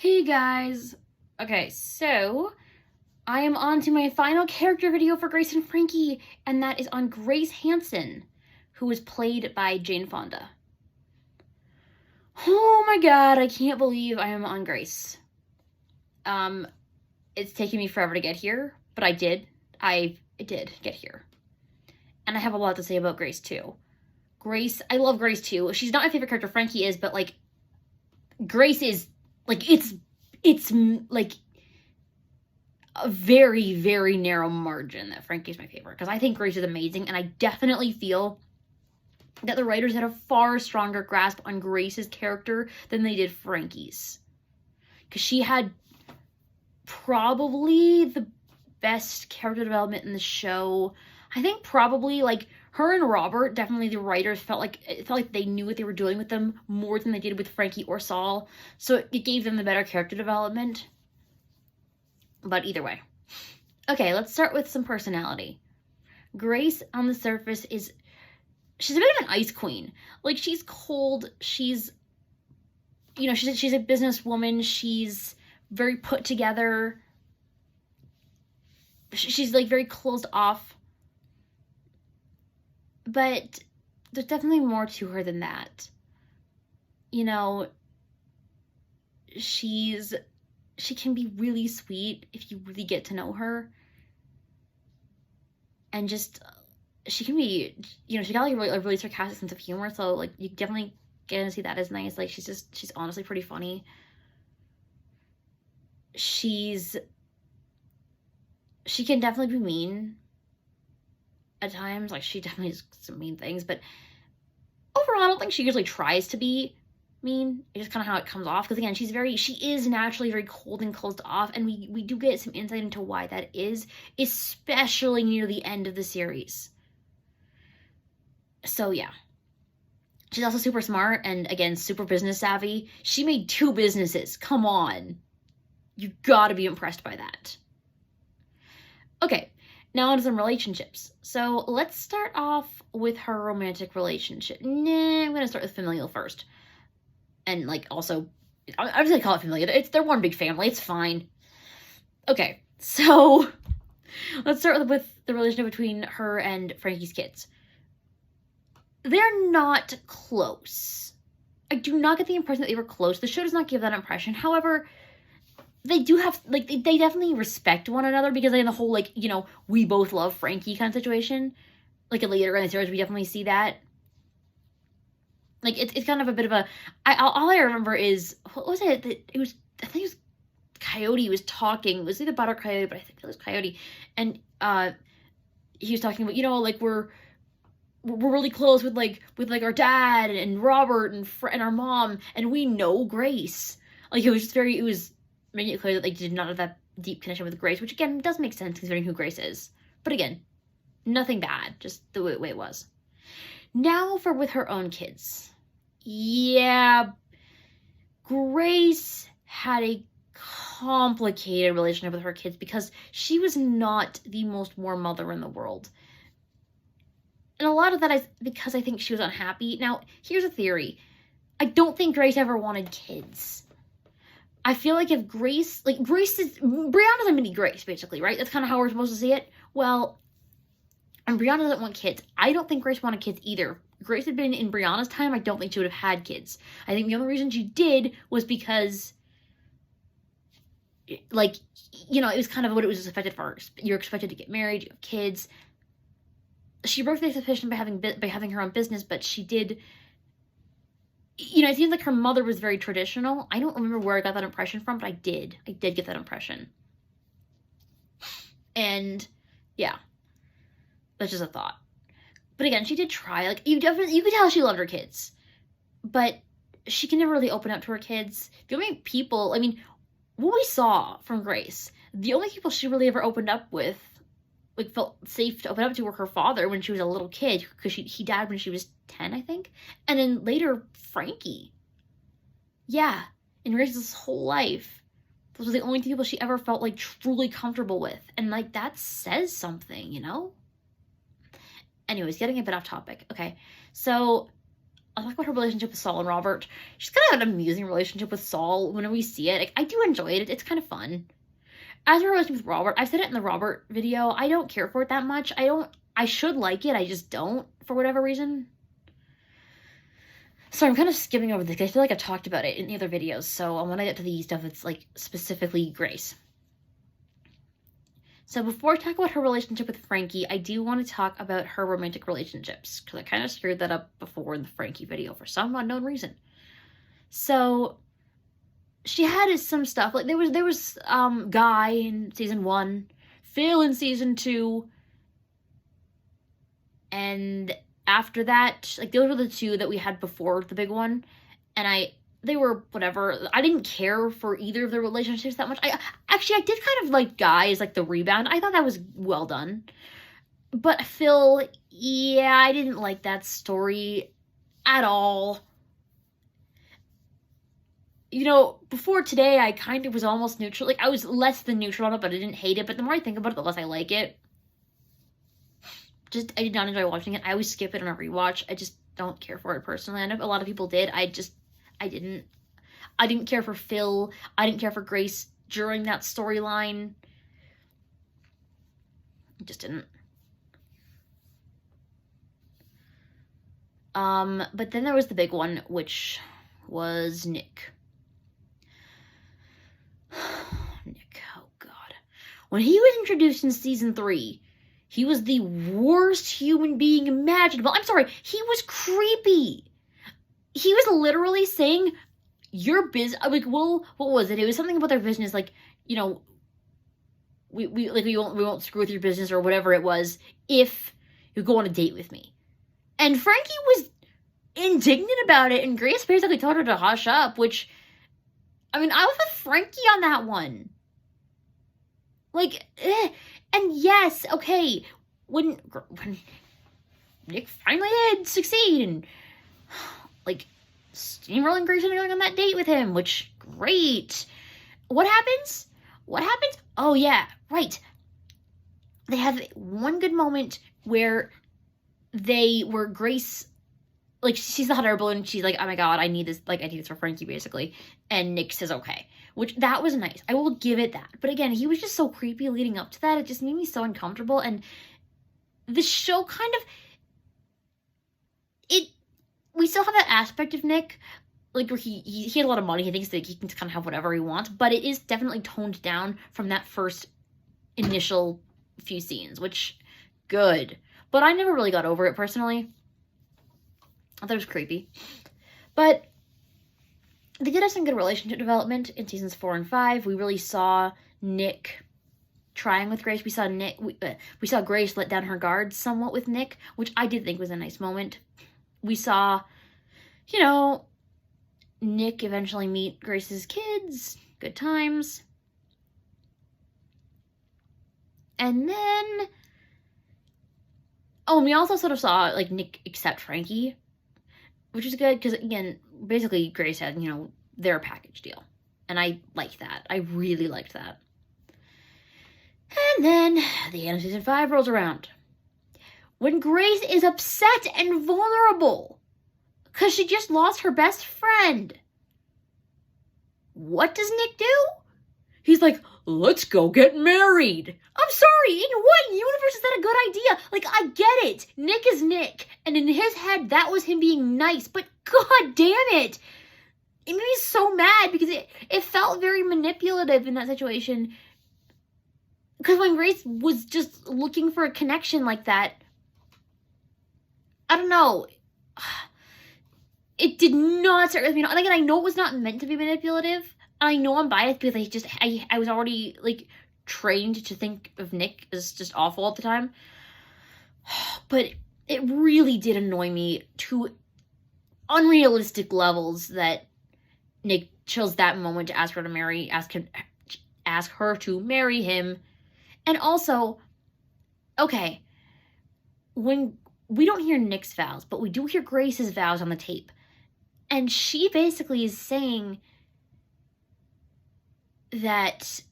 Hey guys! Okay, so I am on to my final character video for Grace and Frankie, and that is on Grace Hanson, who was played by Jane Fonda. Oh my god, I can't believe I am on Grace. It's taken me forever to get here, but I did. I did get here. And I have a lot to say about Grace too. I love Grace too. She's not my favorite character, Frankie is, but like, Grace is, like, it's like a very, very narrow margin that Frankie's my favorite, because I think Grace is amazing, and I definitely feel that the writers had a far stronger grasp on Grace's character than they did Frankie's. Because she had probably the best character development in the show. I think probably, like, her and Robert, definitely the writers felt like they knew what they were doing with them more than they did with Frankie or Saul. So it gave them the better character development. But either way. Okay, let's start with some personality. Grace, on the surface, she's a bit of an ice queen. Like, she's cold, she's a businesswoman, she's very put together. She's, like, very closed off. But there's definitely more to her than that. You know, she can be really sweet if you really get to know her. And just, she can be, she got, like, a really sarcastic sense of humor, so, like, you definitely get to see that as nice. Like, she's honestly pretty funny. She can definitely be mean at times. Like, she definitely does some mean things, but overall, I don't think she usually tries to be mean. It's just kind of how it comes off, because again, she is naturally very cold and closed off, and we do get some insight into why that is, especially near the end of the series. So yeah, she's also super smart, and again, super business savvy. She made 2 businesses. Come on, you gotta be impressed by that. Okay, now on to some relationships. So let's start off with her romantic relationship. I'm gonna start with familial first. And, like, also, I'm just gonna call it familial. They're one big family. It's fine. Okay, so let's start with the relationship between her and Frankie's kids. They're not close. I do not get the impression that they were close. The show does not give that impression. However, they do have, like, they definitely respect one another, because in the whole, like, we both love Frankie kind of situation, like, later in the series, we definitely see that. Like, it's kind of a bit of a, all I remember is, what was it? I think it was Coyote was talking. It was either Butter Coyote, but I think it was Coyote. And he was talking about, like, we're really close with our dad and Robert and our mom, and we know Grace. Like, it was making it clear that they did not have that deep connection with Grace, which again does make sense considering who Grace is. But again, nothing bad, just the way it was. Now with her own kids. Yeah, Grace had a complicated relationship with her kids, because she was not the most warm mother in the world. And a lot of that is because I think she was unhappy. Now, here's a theory. I don't think Grace ever wanted kids. I feel like if Brianna's a mini Grace, basically, right? That's kind of how we're supposed to see it. Well, and Brianna doesn't want kids. I don't think Grace wanted kids either. Grace had been in Brianna's time, I don't think she would have had kids. I think the only reason she did was because, like, it was kind of what it was expected for her. You're expected to get married, you have kids. She broke the expectation by having her own business, but she did, it seems like her mother was very traditional. I don't remember where I got that impression from, but I did get that impression. And yeah, that's just a thought. But again, she did try. Like, you could tell she loved her kids, but she can never really open up to her kids. The only people, what we saw from Grace, the only people she really ever opened up with, like, felt safe to open up to, were her father when she was a little kid, because he died when she was 10, I think. And then later, Frankie. Yeah, in Grace's whole life, those were the only people she ever felt, like, truly comfortable with. And, like, that says something, Anyways, getting a bit off topic. Okay, so I'll talk about her relationship with Saul and Robert. She's kind of an amusing relationship with Saul whenever we see it. Like, I do enjoy it. It's kind of fun. As her relationship with Robert, I've said it in the Robert video, I don't care for it that much. I should like it, I just don't, for whatever reason. So I'm kind of skipping over this, because I feel like I've talked about it in the other videos, so I want to get to the stuff that's, like, specifically Grace. So before I talk about her relationship with Frankie, I do want to talk about her romantic relationships, because I kind of screwed that up before in the Frankie video for some unknown reason. So she had some stuff, like there was Guy in season 1, Phil in season 2, and after that, like, those were the 2 that we had before the big one, and they were whatever. I didn't care for either of their relationships that much. I did kind of like Guy as, like, the rebound. I thought that was well done. But Phil, yeah, I didn't like that story at all. You know, before today, I kind of was almost neutral. Like, I was less than neutral on it, but I didn't hate it. But the more I think about it, the less I like it. I did not enjoy watching it. I always skip it on a rewatch. I just don't care for it personally. I know a lot of people did. I didn't. I didn't care for Phil. I didn't care for Grace during that storyline. I just didn't. But then there was the big one, which was Nick. Nick, oh god. When he was introduced in season 3, he was the worst human being imaginable. I'm sorry, he was creepy. He was literally saying, your business, like, well, what was it? It was something about their business, like, you know, we won't screw with your business or whatever it was if you go on a date with me. And Frankie was indignant about it, and Grace basically told her to hush up, which, I mean, I was with Frankie on that one. Like, and yes, okay, when Nick finally did succeed, and, like, steamrolling Grace and going on that date with him, which, great. What happens? Oh, yeah, right. They have one good moment where Grace, like, she's the hot air balloon, she's like, oh my god, I need this for Frankie, basically. And Nick says, okay. Which, that was nice. I will give it that. But again, he was just so creepy leading up to that. It just made me so uncomfortable. And the show kind of, we still have that aspect of Nick, like, where he had a lot of money, he thinks that he can kind of have whatever he wants, but it is definitely toned down from that first initial few scenes, which, good. But I never really got over it, personally. I thought it was creepy. But they did have some good relationship development in seasons 4 and 5. We really saw Nick trying with Grace. We saw Grace let down her guard somewhat with Nick, which I did think was a nice moment. We saw, you know, Nick eventually meet Grace's kids. Good times. And then, and we also sort of saw, like, Nick accept Frankie, which is good, because, again, basically Grace had, you know, their package deal. And I liked that. I really liked that. And then the end of season 5 rolls around. When Grace is upset and vulnerable because she just lost her best friend, what does Nick do? He's like, let's go get married. I'm sorry, in what universe is that a good idea? Like, I get it. Nick is Nick. And in his head, that was him being nice. But god damn it. It made me so mad because it felt very manipulative in that situation. Because when Grace was just looking for a connection like that, I don't know. It did not start with me. And again, I know it was not meant to be manipulative. I know I'm biased because I was already, like, trained to think of Nick as just awful at the time. But it really did annoy me to unrealistic levels that Nick chose that moment to ask her to marry him. And also, okay, when we don't hear Nick's vows, but we do hear Grace's vows on the tape. And she basically is saying that,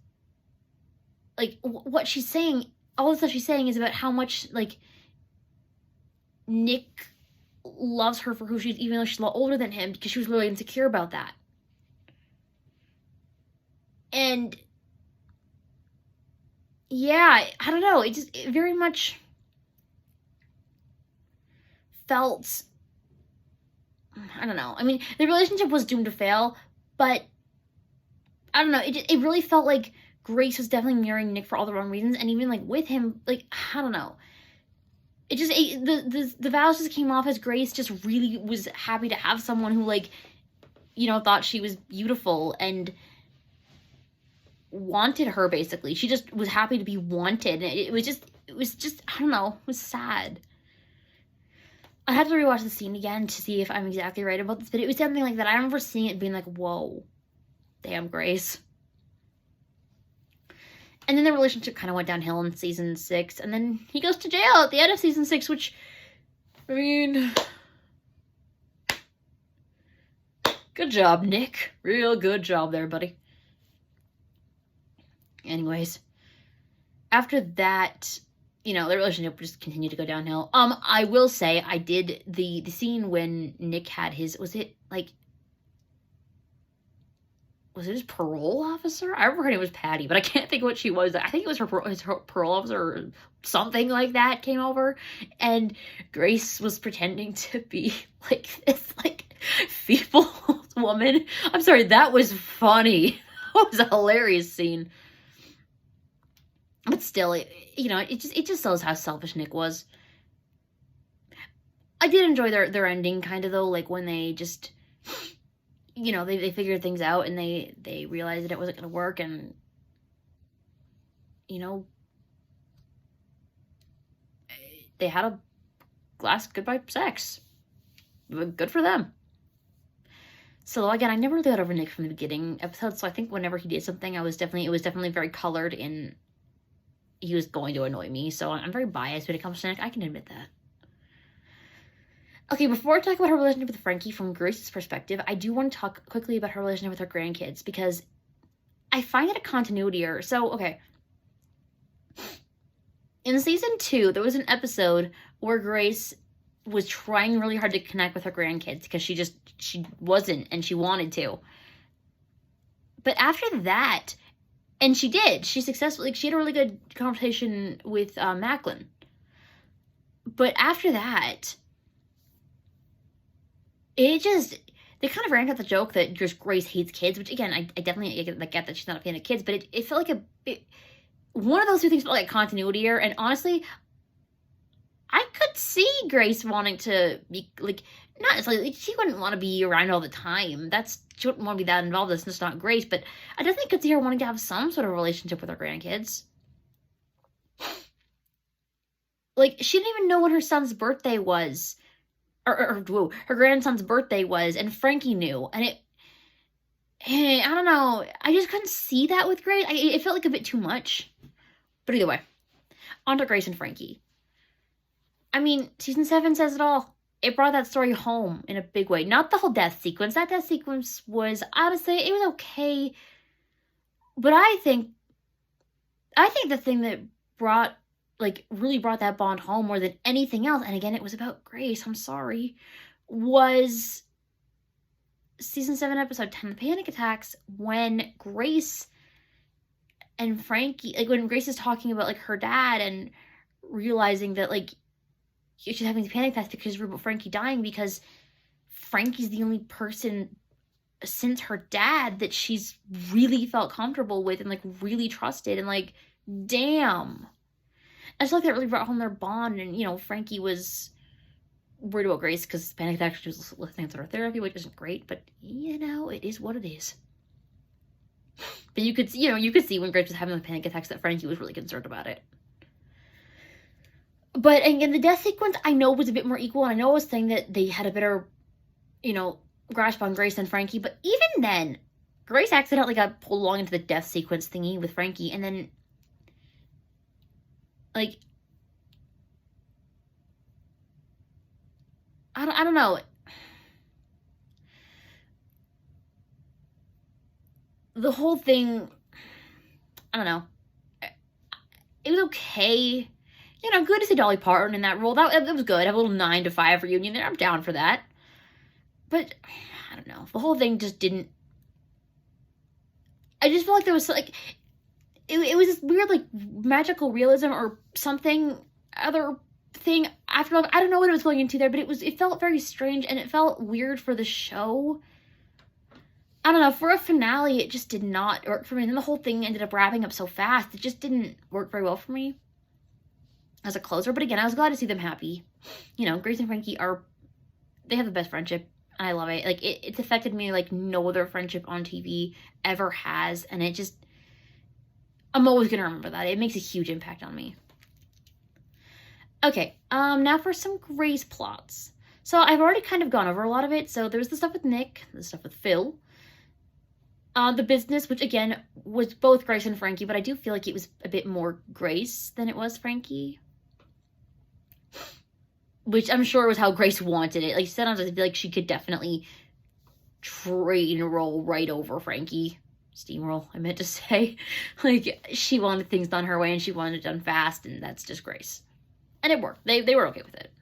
like, what she's saying, all the stuff she's saying is about how much, like, Nick loves her for who she is, even though she's a lot older than him, because she was really insecure about that. And yeah, I don't know, it very much felt, I don't know. I mean, the relationship was doomed to fail, but I don't know. It really felt like Grace was definitely mirroring Nick for all the wrong reasons, and even like with him, like I don't know. The vows just came off as Grace just really was happy to have someone who like, thought she was beautiful and wanted her. Basically, she just was happy to be wanted. It was just I don't know. It was sad. I had to rewatch the scene again to see if I'm exactly right about this, but it was something like that. I remember seeing it being like, whoa, damn, Grace. And then the relationship kind of went downhill in season 6, and then he goes to jail at the end of season 6, which, I mean, good job, Nick. Real good job there, buddy. Anyways, after that, the relationship just continued to go downhill. I will say, I did the scene when Nick had his, was it his parole officer? I remember her name was Patty, but I can't think what she was. I think it was his parole officer or something like that came over, and Grace was pretending to be like this like feeble woman. I'm sorry, that was funny. That was a hilarious scene. But still, it just shows how selfish Nick was. I did enjoy their ending kind of though, like when they just, they figured things out and they realized that it wasn't going to work, and, they had a last goodbye sex. Good for them. So again, I never really got over Nick from the beginning episode, so I think whenever he did something, it was definitely very colored in he was going to annoy me, so I'm very biased when it comes to Nick. I can admit that. Okay, before I talk about her relationship with Frankie from Grace's perspective, I do want to talk quickly about her relationship with her grandkids, because I find it a continuity error. So, okay. In season 2, there was an episode where Grace was trying really hard to connect with her grandkids because she wasn't, and she wanted to. But after that, and she did, she successfully, she had a really good conversation with Macklin. But after that, they kind of ran out the joke that just Grace hates kids, which again, I definitely get that she's not a fan of kids, but it felt like one of those two things felt like continuity error, and honestly, I could see Grace wanting to be, like, not necessarily, like, she wouldn't want to be around all the time. She wouldn't want to be that involved. That's just not Grace, but I definitely could see her wanting to have some sort of relationship with her grandkids. Like, she didn't even know when her son's birthday was. Or her grandson's birthday was, and Frankie knew, and I don't know, I just couldn't see that with Grace. It felt like a bit too much. But either way, on to Grace and Frankie. I mean, season 7 says it all. It brought that story home in a big way. Not the whole death sequence. That death sequence was, honestly, it was okay. But I think the thing that really brought that bond home more than anything else, and again, it was about Grace, I'm sorry, was season 7, episode 10, the panic attacks, when Grace and Frankie, like, when Grace is talking about, like, her dad and realizing that, like, she's having these panic attacks because of Frankie dying, because Frankie's the only person since her dad that she's really felt comfortable with and, like, really trusted, and, like, damn. I just like that really brought home their bond, and, Frankie was worried about Grace because panic attacks, she was listening to her therapy, which isn't great, but, it is what it is. But you could see when Grace was having the panic attacks that Frankie was really concerned about it. But again, the death sequence I know was a bit more equal, and I know I was saying that they had a better, grasp on Grace than Frankie, but even then, Grace accidentally got pulled along into the death sequence thingy with Frankie, and then, like, I don't know. The whole thing, I don't know. It was okay. You know, good to see Dolly Parton in that role. That was good. Have a little 9 to 5 reunion there. I'm down for that. But, I don't know. The whole thing just didn't... I just felt like there was, like... It was this weird, like, magical realism or something, other thing. After, I don't know what it was going into there, but it felt very strange, and it felt weird for the show. I don't know, for a finale, it just did not work for me. And then the whole thing ended up wrapping up so fast. It just didn't work very well for me as a closer. But again, I was glad to see them happy. You know, Grace and Frankie they have the best friendship. And I love it. Like, it's affected me like no other friendship on TV ever has. And it just, I'm always going to remember that. It makes a huge impact on me. Okay, now for some Grace plots. So I've already kind of gone over a lot of it. So there's the stuff with Nick, the stuff with Phil. The business, which again was both Grace and Frankie, but I do feel like it was a bit more Grace than it was Frankie. Which I'm sure was how Grace wanted it. Like, sometimes I feel like she could definitely train roll right over Frankie. Steamroll, I meant to say. Like, she wanted things done her way and she wanted it done fast, and that's just Grace. And it worked. They were okay with it.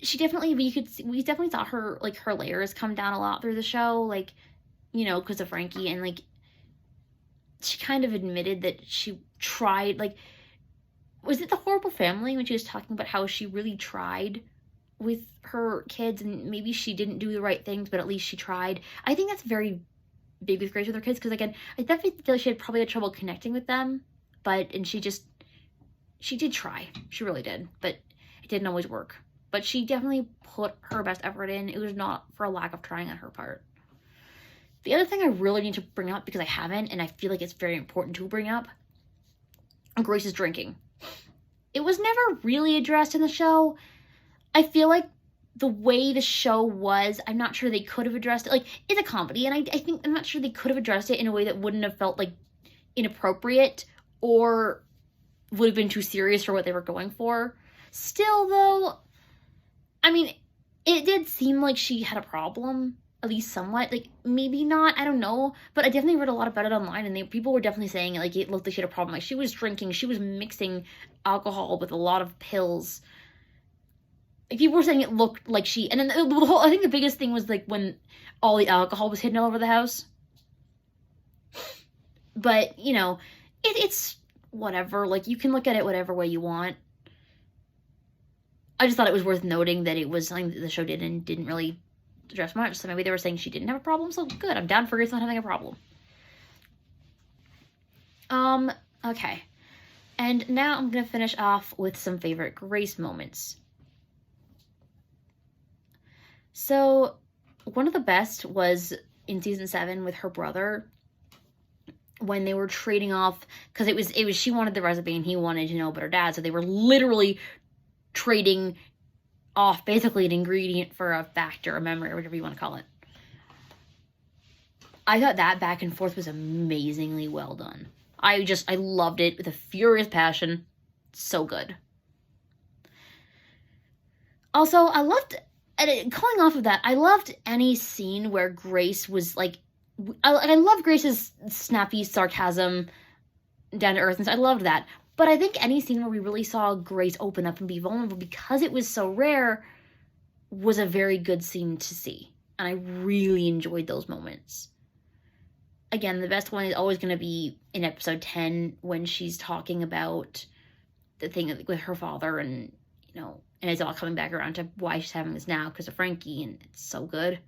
She definitely, we definitely saw her, like, her layers come down a lot through the show, like, you know, because of Frankie, and, like, she kind of admitted that she tried, like, was it The Horrible Family when she was talking about how she really tried with her kids, and maybe she didn't do the right things, but at least she tried. I think that's very big with Grace with her kids, because, again, I definitely feel like she had probably had trouble connecting with them, and she did try. She really did, but it didn't always work. But she definitely put her best effort in. It was not for a lack of trying on her part. The other thing I really need to bring up, because I haven't, and I feel like it's very important to bring up, Grace's drinking. It was never really addressed in the show. I feel like the way the show was, I'm not sure they could have addressed it. Like, it's a comedy, and I'm not sure they could have addressed it in a way that wouldn't have felt, like, inappropriate or would have been too serious for what they were going for. Still, though, I mean, it did seem like she had a problem, at least somewhat. Like, maybe not, I don't know. But I definitely read a lot about it online, and people were definitely saying, like, it looked like she had a problem. Like, she was drinking, she was mixing alcohol with a lot of pills. Like, people were saying it looked like she... And then the whole... I think the biggest thing was, like, when all the alcohol was hidden all over the house. But, you know, it's whatever. Like, you can look at it whatever way you want. I just thought it was worth noting that it was something that the show did and didn't really address much. So maybe they were saying she didn't have a problem, so good. I'm down for Grace not having a problem. Okay. And now I'm going to finish off with some favorite Grace moments. So, one of the best was in season 7 with her brother, when they were trading off, because it was she wanted the recipe and he wanted to know about her dad, so they were literally trading off basically an ingredient for a fact or a memory or whatever you want to call it. I thought that back and forth was amazingly well done. I loved it with a furious passion. So good. Also, I loved, calling off of that, I loved any scene where Grace was like, I love Grace's snappy sarcasm, down to earth, and so I loved that. But I think any scene where we really saw Grace open up and be vulnerable, because it was so rare, was a very good scene to see. And I really enjoyed those moments. Again, the best one is always going to be in episode 10, when she's talking about the thing with her father, and, you know, and it's all coming back around to why she's having this now, because of Frankie, and it's so good.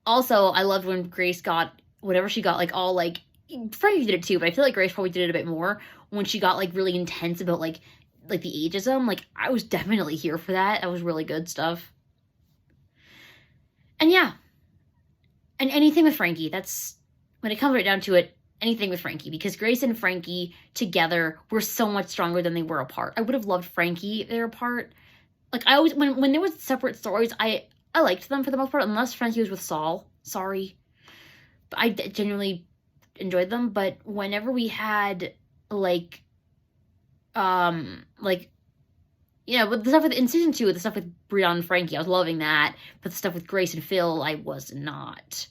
Also, I loved when Grace got whatever she got, like, all, like, Frankie did it too, but I feel like Grace probably did it a bit more, when she got, like, really intense about, like the ageism. Like, I was definitely here for that. That was really good stuff. And yeah. And anything with Frankie, that's, when it comes right down to it, anything with Frankie, because Grace and Frankie together were so much stronger than they were apart. I would have loved Frankie if they were apart. Like, I always, when there was separate stories, I liked them for the most part, unless Frankie was with Saul. Sorry. But I genuinely enjoyed them. But whenever we had, like, you know, but the stuff in season 2, the stuff with Brianna and Frankie, I was loving that. But the stuff with Grace and Phil, I was not.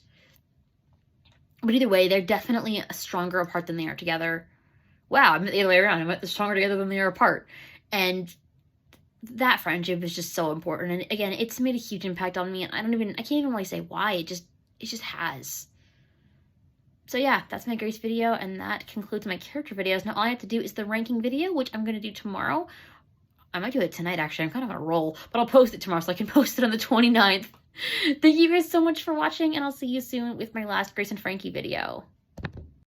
But either way, they're definitely stronger apart than they are together. Wow, I meant the other way around. I meant they're stronger together than they are apart. And that friendship is just so important. And again, it's made a huge impact on me. And I can't even really say why. It just has. So yeah, that's my Grace video, and that concludes my character videos. Now all I have to do is the ranking video, which I'm going to do tomorrow. I might do it tonight, actually. I'm kind of on a roll, but I'll post it tomorrow so I can post it on the 29th. Thank you guys so much for watching, and I'll see you soon with my last Grace and Frankie video.